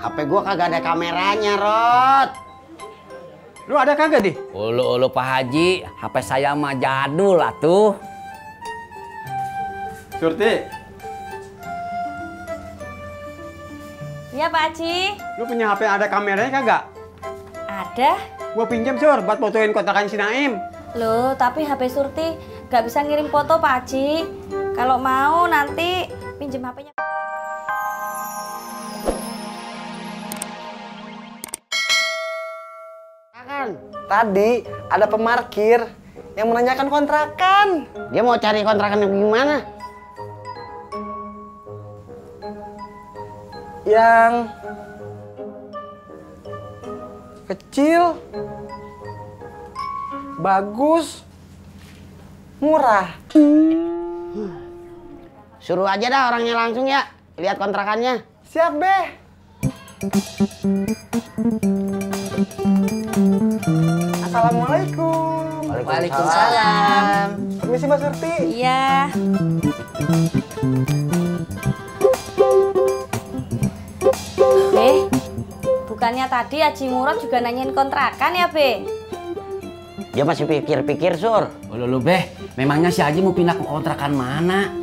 HP gua kagak ada kameranya, Rod. Lu ada kagak, Di? Ulu Pak Haji, HP saya mah jadul atuh. Surti, Iya Pak Haji. lu punya HP yang ada kameranya kagak? Ada. Gua pinjam, Sur, buat fotoin kontrakan si Naim. Loh, tapi HP Surti nggak bisa ngirim foto Pak Haji. Kalau mau nanti pinjem HP-nya. Kan, Tadi ada pemarkir yang menanyakan kontrakan. dia mau cari kontrakan yang gimana? Yang kecil, bagus, murah. Suruh aja dah orangnya langsung ya, lihat kontrakannya. Siap, Beh. Assalamualaikum. Waalaikumsalam. Permisi, Mbak Surti. Iya. Bukannya tadi Haji Murad juga nanyain kontrakan ya, Be? Dia masih pikir-pikir, Sur. Ulu Beh, memangnya si Haji mau pindah ke kontrakan mana?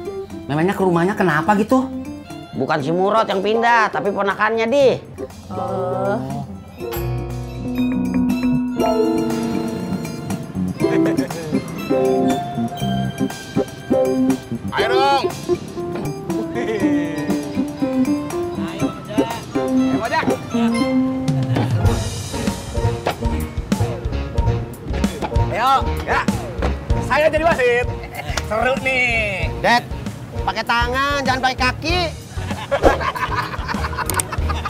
Memangnya ke rumahnya kenapa gitu? Bukan si Murad yang pindah, tapi ponakannya, Di. Oh. Ayo dong. Ayo, ya. Saya jadi wasit. Seru nih. Dad, pakai tangan, jangan pakai kaki.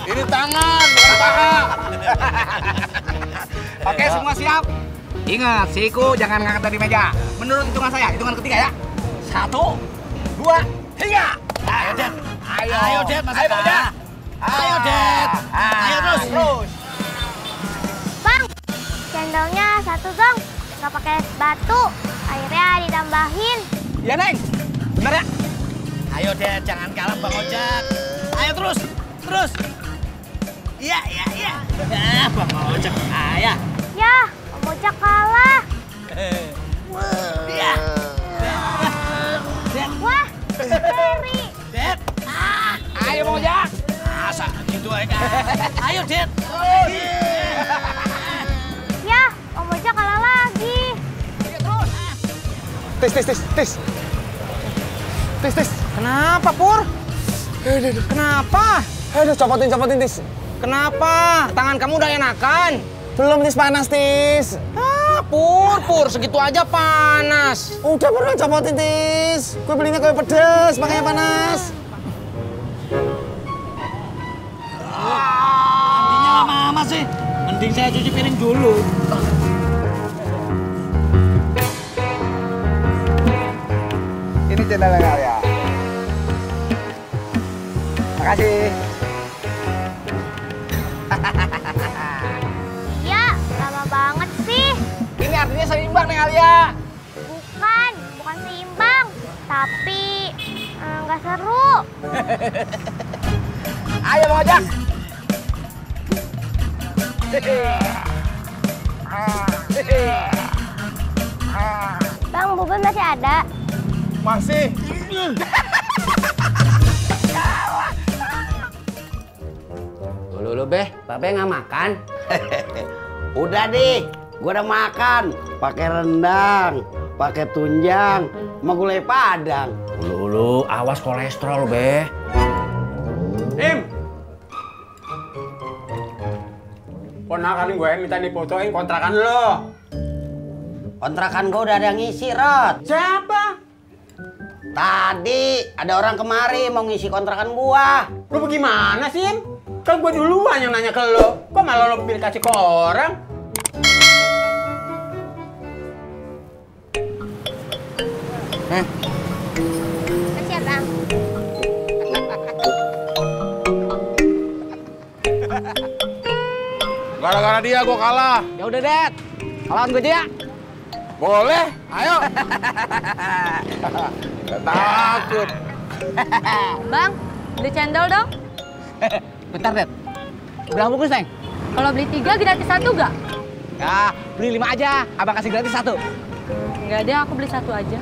Ini tangan, bukan paha. Oke, semua siap. Ingat, siku jangan ngangkat dari meja. Menurut hitungan saya, hitungan ketiga ya. 1, 2, 3. Ayo, Dad. Ayo, Dad. Ayo, Dad. Ayo, Dad. Ayo terus. Bang, cendolnya 1 dong. Nggak pakai es batu. Airnya ditambahin. Iya, Neng. Bener ya? Ayo, Dad. Jangan kalah, Bang Ojak. Ayo terus. Iya. Ya, Bang Ojak. Ayo. Ya, Om Ojak kalah. Iya. Wah, Terry. Dad. Ayo, Bang Ojak. Masa gitu aja. Ayo, Dad. Ya, Om Ojak kalah lagi. Tis. Kenapa, Pur? Kenapa? Aduh, copotin, Tis. Kenapa? Tangan kamu udah enakan? Belum, Tis, panas, Tis. Pur, segitu aja panas. Udah, baru copotin, Tis. Gue belinya kue pedas, makanya panas. Nantinya lama-lama sih. Mending saya cuci piring dulu. Ini cendolnya ya. Makasih. Iya, lama banget sih. Ini artinya seimbang, Neng Alia. Bukan seimbang. Tapi nggak seru. Ayo, Bang Ojak. Bang, bubur masih ada? Masih. Ulu Beh, Babe nggak makan? Udah, Di. Gua udah makan. Pakai rendang, pakai tunjang, sama gulai padang. Ulu, awas kolesterol, Beh. Im. Ponakan gue minta difotoin kontrakan lo. Kontrakan gua udah ada yang ngisi, Rod. Siapa? Tadi ada orang kemari mau ngisi kontrakan gua. Lo bagaimana sih, Im? Kan gue duluan yang nanya ke lo. Kok malah lo pilih kasih ke orang? Masih ya, Bang? Gara-gara dia gua kalah. Ya udah, Dad. Lawan gue aja ya. Boleh, ayo. Gak takut. Bang, beli cendol dong. Bentar, Dad. Berapa bungkus, Neng? Kalau beli 3 gratis 1 nggak? Ya, beli 5 aja. Abang kasih gratis 1. Nggak deh, aku beli 1 aja.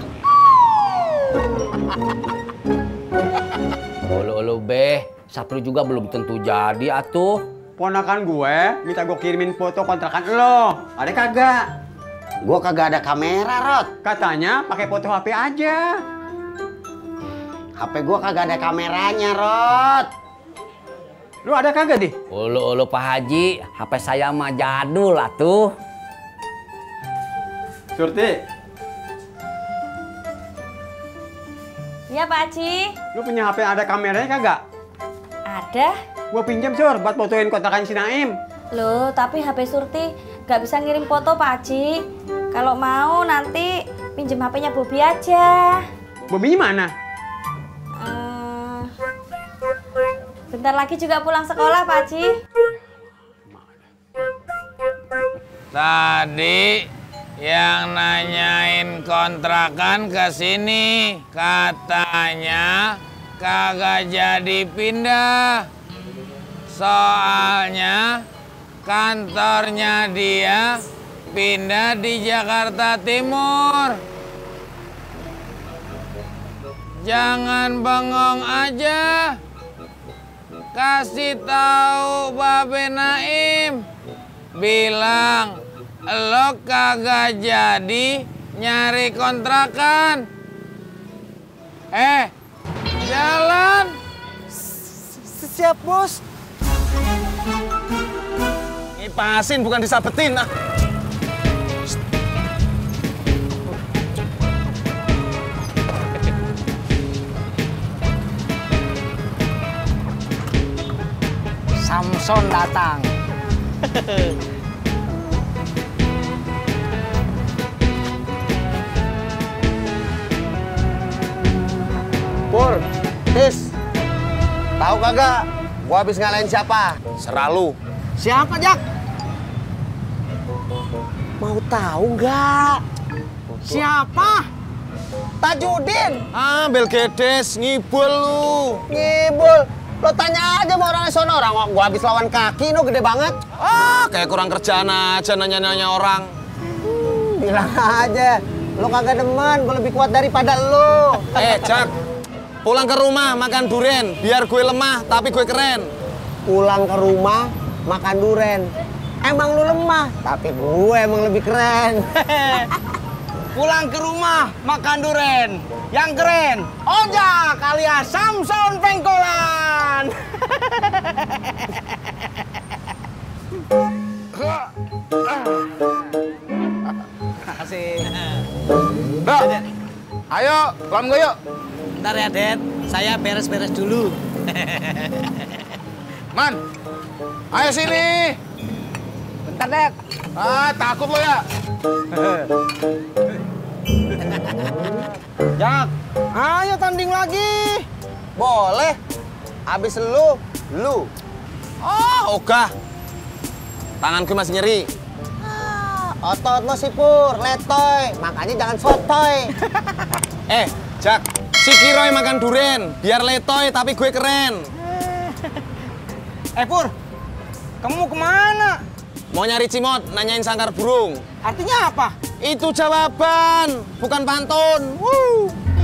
Ulu be, Sapri juga belum tentu jadi atuh. Ponakan gue minta gue kirimin foto kontrakan lo. Ada kagak? Gua kagak ada kamera, Rod. Katanya pakai foto HP aja. HP gua kagak ada kameranya, Rod. Lu ada kagak, Di? Ulu Pak Haji, HP saya mah jadul atuh. Surti, Iya Pak Haji. lu punya HP ada kameranya kagak? Ada. Gua pinjam, Sur, buat fotoin kontrakan si Naim. Loh, tapi HP Surti nggak bisa ngirim foto Pak Haji. Kalau mau nanti pinjem HP-nya Bobi aja. Bobinya mana? Bentar lagi juga pulang sekolah Pak Haji. Tadi yang nanyain kontrakan ke sini katanya kagak jadi pindah. Soalnya kantornya dia pindah di Jakarta Timur. Jangan bengong aja. Kasih tahu Babe Naim. Bilang lo kagak jadi nyari kontrakan. Jalan. Siap, Bos. Ngipasin bukan disabetin. Ah. Samson datang. Pur, Tis. Tahu kagak? Gua habis ngalahin siapa? Seralu. Siapa, Jak? Mau tahu nggak? Siapa? Tajudin. Ah, Belgedes, ngibul lu. Ngibul. Lo tanya aja sama orang sono, orang gua habis lawan kaki, no gede banget. Ah, kayak kurang kerjaan aja nanya-nanya orang. Bilang aja, lo kagak demen, gua lebih kuat daripada lo. Jak, pulang ke rumah makan duren, biar gue lemah tapi gue keren. Pulang ke rumah, makan duren. Emang lu lemah, tapi gue emang lebih keren. Pulang ke rumah makan duren. Yang keren, Ojak alias Samson Pengkolan. Makasih. Dok, ayo, pelan gue yuk. Bentar ya, Dad. Saya beres-beres dulu. Man, ayo sini. Bentar, Dad. Ah, takut lo ya. Jak, ayo tanding lagi. Boleh. Abis lu. Oh, ogah. Tangan gue masih nyeri. Otot lo sih Pur, letoy. Makanya jangan sotoy. Jak, si Kiroy makan duren, biar letoy tapi gue keren. Pur, kamu mau kemana? Mau nyari cimot, nanyain sangkar burung. Artinya apa? Itu jawaban, bukan pantun.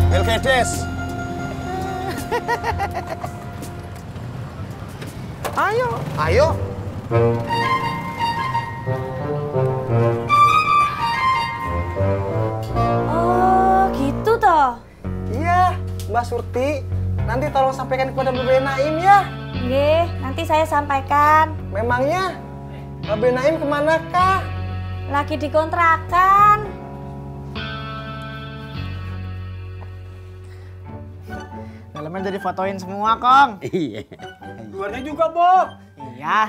Belgedes. Ayo. Oh, gitu toh. Iya, Mbak Surti. Nanti tolong sampaikan kepada Mbak Naim ya. Nggih, nanti saya sampaikan. Memangnya Mbak Naim kemanakah? Lagi dikontrakan. Dalamnya udah difotoin semua, Kong. Iya. Luarnya juga, Bob. Iya.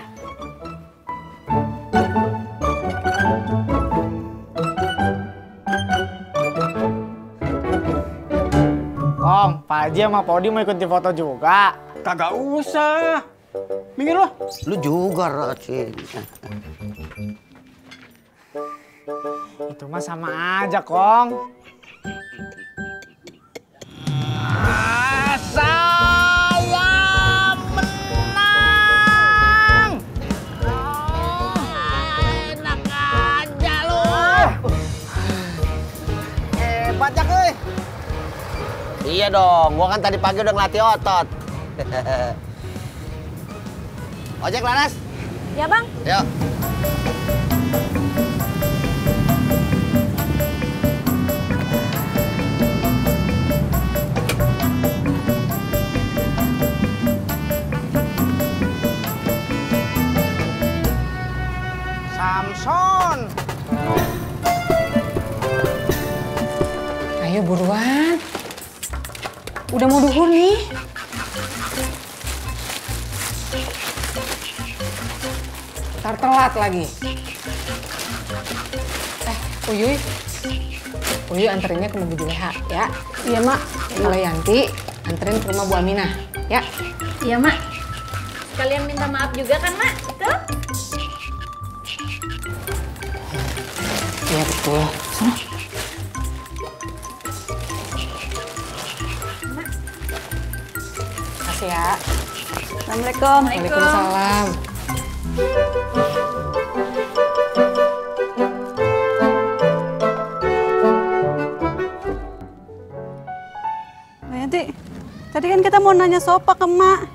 Kong, Pak Haji sama Podi mau ikut difoto juga. Kagak usah. Minggir lo. Lu juga, Rod. Itu mah sama aja, Kong. Saya menang. Iya dong, gua kan tadi pagi udah ngelatih otot. Ojek Laras. Ya bang. Yuk. Samson. Ayo buruan. Udah mau duhur nih. Ntar telat lagi. Uyuy. Uyuy anterinnya ke mobil Juleha, ya. Iya, Mak. Kalau Yanti, anterin ke rumah Bu Aminah, ya. Iya mak. Sekalian minta maaf juga kan mak? Tuh. Iya, betul. Sana. Makasih ya. Assalamualaikum. Waalaikumsalam. Yanti, tadi kan kita mau nanya sopa ke Mak.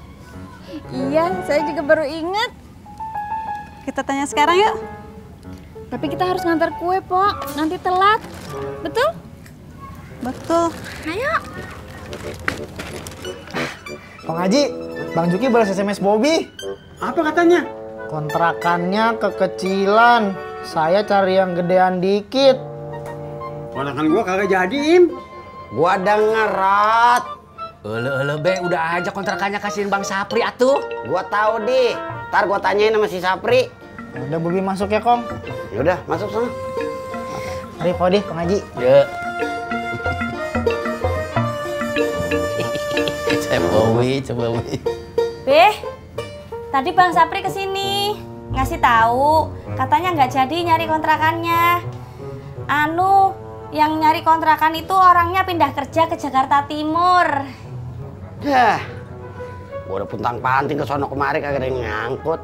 Iya, saya juga baru ingat. Kita tanya sekarang yuk. Tapi kita harus ngantar kue, Pok. Nanti telat. Betul? Betul. Ayo. Bang Haji, Bang Juki balas SMS Bobby. Apa katanya? Kontrakannya kekecilan. Saya cari yang gedean dikit. Kontrakan gua kagak jadi, Im. Gua denger, Rot. Ele be, udah aja kontrakannya kasihin Bang Sapri atuh. Gua tahu di. Ntar gua tanyain sama si Sapri. Udah Bobby masuk ya, Kong. Yaudah, masuk sana. Mari Podi, Bang Haji. Ya. Coba. Beh, tadi Bang Sapri kesini ngasih tahu, katanya nggak jadi nyari kontrakannya. Yang nyari kontrakan itu orangnya pindah kerja ke Jakarta Timur. Dah, gua udah puntang-panting ke sono kemari kagak ada yang ngangkut.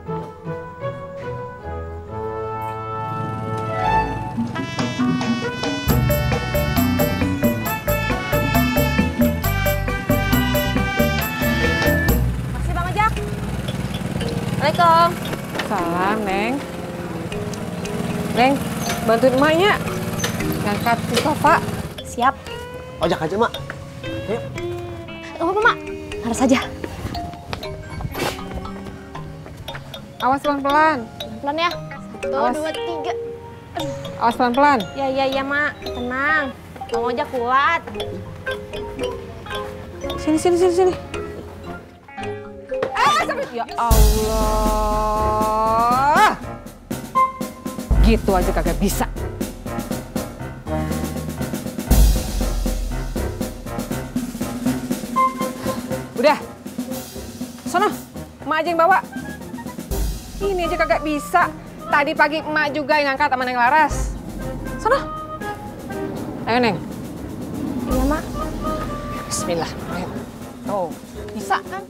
Makasih Bang Ojak. Waalaikumsalam. Salam, Neng. Neng, bantuin emaknya. Ngangkat di sofa. Siap. Ojek aja, Mak. Gak apa-apa, Mak. Harus aja. Awas pelan-pelan. Pelan ya. Awas. 1, 2, 3. Awas pelan-pelan. Ya, Mak. Tenang. Bang Ojak kuat. Sini. Sampai. Ya Allah. Gitu aja kagak bisa. Udah. Sono, emak aja yang bawa. Ini aja kagak bisa. Tadi pagi emak juga yang ngangkat sama Neng Laras. Sono. Ayo, Neng. Iya, Mak. Bismillah. Ayo. Tuh, bisa kan?